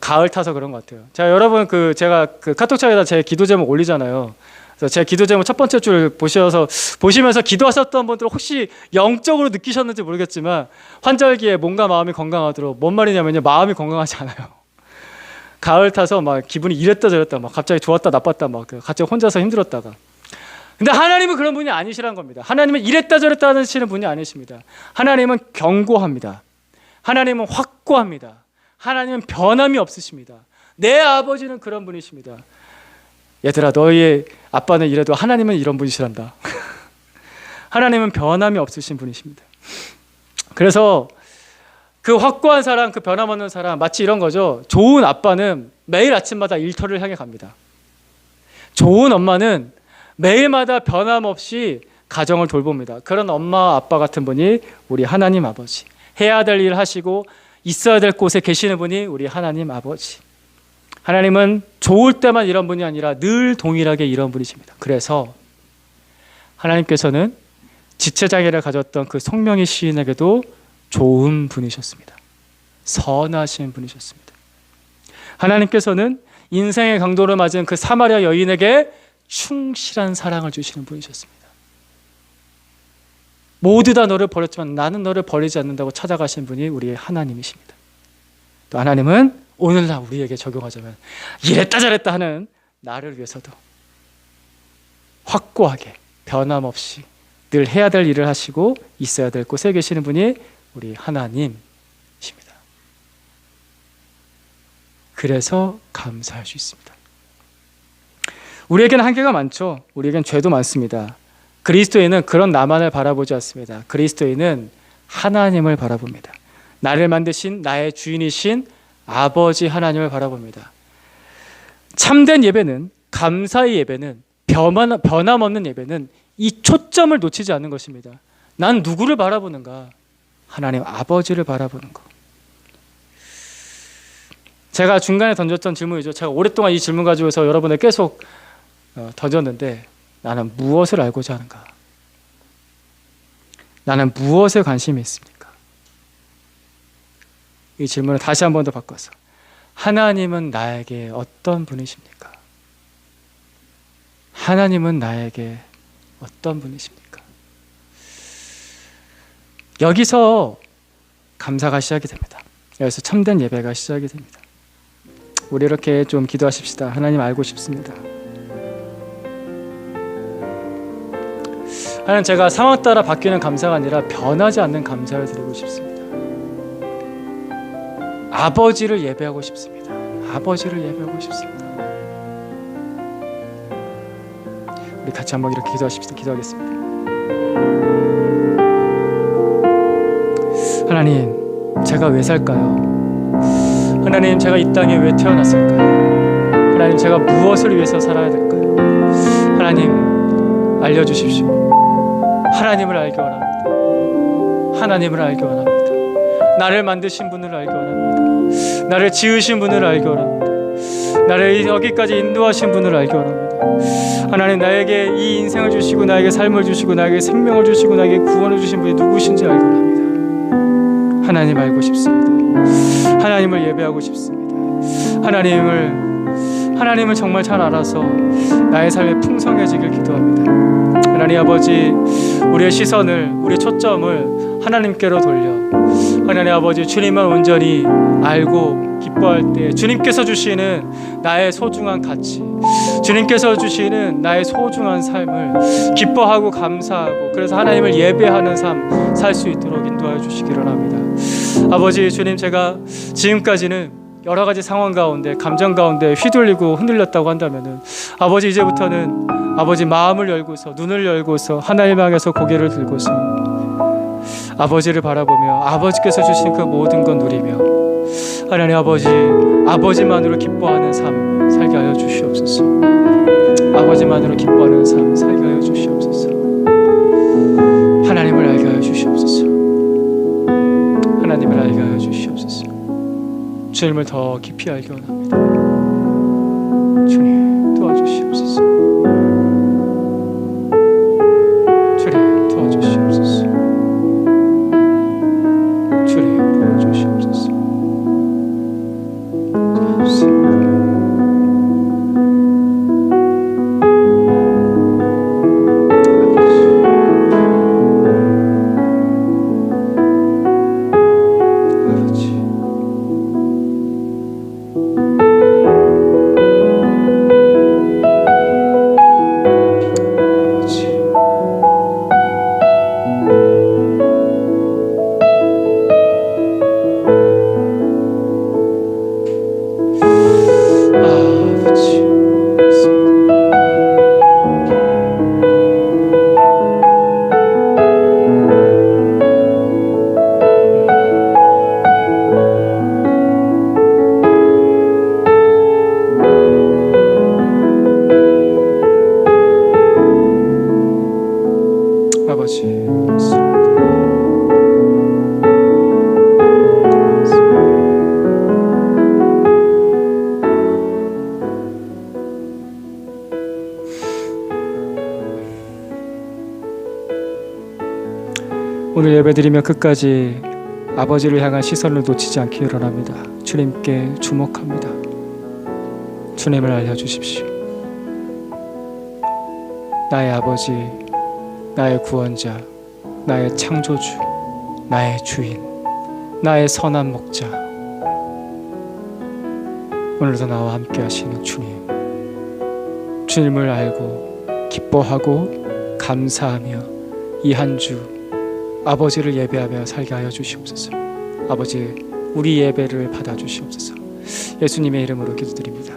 가을 타서 그런 것 같아요. 자, 여러분 제가 카톡창에다 제 기도 제목 올리잖아요. 그래서 제 기도 제목 첫 번째 줄 보시면서 기도하셨던 분들 혹시 영적으로 느끼셨는지 모르겠지만 환절기에 몸과 마음이 건강하도록, 뭔 말이냐면요, 마음이 건강하지 않아요. 가을 타서 막 기분이 이랬다 저랬다, 막 갑자기 좋았다 나빴다, 막 갑자기 혼자서 힘들었다가. 근데 하나님은 그런 분이 아니시란 겁니다. 하나님은 이랬다 저랬다 하시는 분이 아니십니다. 하나님은 견고합니다. 하나님은 확고합니다. 하나님은 변함이 없으십니다. 내 아버지는 그런 분이십니다. 얘들아, 너희의 아빠는 이래도 하나님은 이런 분이시란다. 하나님은 변함이 없으신 분이십니다. 그래서 그 확고한 사랑, 그 변함없는 사랑, 마치 이런 거죠. 좋은 아빠는 매일 아침마다 일터를 향해 갑니다. 좋은 엄마는 매일마다 변함없이 가정을 돌봅니다. 그런 엄마 아빠 같은 분이 우리 하나님 아버지. 해야 될 일 하시고 있어야 될 곳에 계시는 분이 우리 하나님 아버지. 하나님은 좋을 때만 이런 분이 아니라 늘 동일하게 이런 분이십니다. 그래서 하나님께서는 지체장애를 가졌던 그 송명희 시인에게도 좋은 분이셨습니다. 선하신 분이셨습니다. 하나님께서는 인생의 강도를 맞은 그 사마리아 여인에게 충실한 사랑을 주시는 분이셨습니다. 모두 다 너를 버렸지만 나는 너를 버리지 않는다고 찾아가신 분이 우리의 하나님이십니다. 또 하나님은 오늘날 우리에게 적용하자면 이랬다 저랬다 하는 나를 위해서도 확고하게 변함없이 늘 해야 될 일을 하시고 있어야 될 곳에 계시는 분이 우리 하나님이십니다. 그래서 감사할 수 있습니다. 우리에게는 한계가 많죠. 우리에게는 죄도 많습니다. 그리스도인은 그런 나만을 바라보지 않습니다. 그리스도인은 하나님을 바라봅니다. 나를 만드신 나의 주인이신 아버지 하나님을 바라봅니다. 참된 예배는, 감사의 예배는, 변함없는 예배는 이 초점을 놓치지 않는 것입니다. 난 누구를 바라보는가? 하나님 아버지를 바라보는 것. 제가 중간에 던졌던 질문이죠. 제가 오랫동안 이 질문 가지고서 여러분에게 계속 던졌는데, 나는 무엇을 알고자 하는가? 나는 무엇에 관심이 있습니까? 이 질문을 다시 한 번 더 바꿔서, 하나님은 나에게 어떤 분이십니까? 하나님은 나에게 어떤 분이십니까? 여기서 감사가 시작이 됩니다. 여기서 참된 예배가 시작이 됩니다. 우리 이렇게 좀 기도하십시다. 하나님 알고 싶습니다. 하나님, 제가 상황 따라 바뀌는 감사가 아니라 변하지 않는 감사를 드리고 싶습니다. 아버지를 예배하고 싶습니다. 아버지를 예배하고 싶습니다. 우리 같이 한번 이렇게 기도하십시다. 기도하겠습니다. 하나님, 제가 왜 살까요? 하나님, 제가 이 땅에 왜 태어났을까요? 하나님, 제가 무엇을 위해서 살아야 될까요? 하나님, 알려주십시오. 하나님을 알기 원합니다. 하나님을 알기 원합니다. 나를 만드신 분을 알기 원합니다. 나를 지으신 분을 알기 원합니다. 나를 여기까지 인도하신 분을 알기 원합니다. 하나님, 나에게 이 인생을 주시고 나에게 삶을 주시고 나에게 생명을 주시고 나에게 구원을 주신 분이 누구신지 알기 원합니다. 하나님 알고 싶습니다. 하나님을 예배하고 싶습니다. 하나님을 정말 잘 알아서 나의 삶이 풍성해지길 기도합니다. 하나님 아버지, 우리의 시선을, 우리의 초점을 하나님께로 돌려 하나님 아버지, 주님만 온전히 알고 기뻐할 때 주님께서 주시는 나의 소중한 가치, 주님께서 주시는 나의 소중한 삶을 기뻐하고 감사하고, 그래서 하나님을 예배하는 삶 살 수 있도록 인도하여 주시기를 합니다. 아버지 주님, 제가 지금까지는 여러 가지 상황 가운데, 감정 가운데 휘둘리고 흔들렸다고 한다면은, 아버지 이제부터는 아버지 마음을 열고서, 눈을 열고서 하나님 향해서 고개를 들고서 아버지를 바라보며 아버지께서 주신 그 모든 것 누리며 하나님 아버지, 아버지만으로 기뻐하는 삶 살게 하여 주시옵소서. 아버지만으로 기뻐하는 삶 살게 하여 주시옵소서. 하나님을 알게 하여 주시옵소서. 하나님을 알게 하여 주시옵소서. 주님을 더 깊이 알기 원합니다. 주님 도와주시옵소서. 주님 도와주시옵소서. 주님 도와주시옵소서. 오늘 예배드리며 끝까지 아버지를 향한 시선을 놓치지 않기 원합니다. 주님께 주목합니다. 주님을 알려주십시오. 나의 아버지, 나의 구원자, 나의 창조주, 나의 주인, 나의 선한 목자, 오늘도 나와 함께 하시는 주님, 주님을 알고 기뻐하고 감사하며 이 한 주 아버지를 예배하며 살게 하여 주시옵소서. 아버지, 우리 예배를 받아 주시옵소서. 예수님의 이름으로 기도드립니다.